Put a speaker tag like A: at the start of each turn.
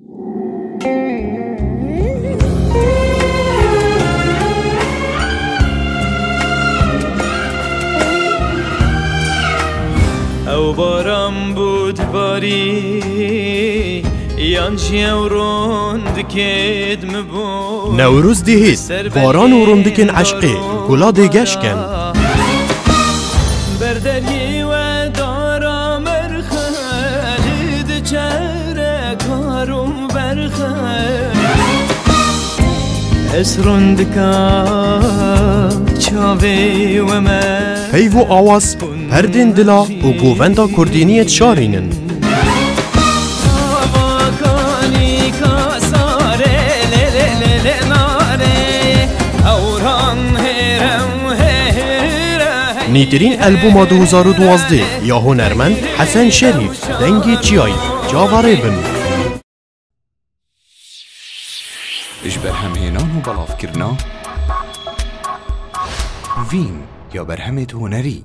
A: او بارم بود باری یانجی روند کدم بود
B: نوروز دیهید باران و روندکن عشقی گلا دیگشکن
A: بردری و دارم ارخالید چهره کارم برخال اسروندکا چاوی و من
B: هیو و آواز پردین دلا و گووندا کردینیت شارینن نیترین البوم 2012 یا هنرمند حسن شریف دنگی چیای جاواره بن
C: اش برهم هینان و بلاف کرنا وین یا برهمت هنری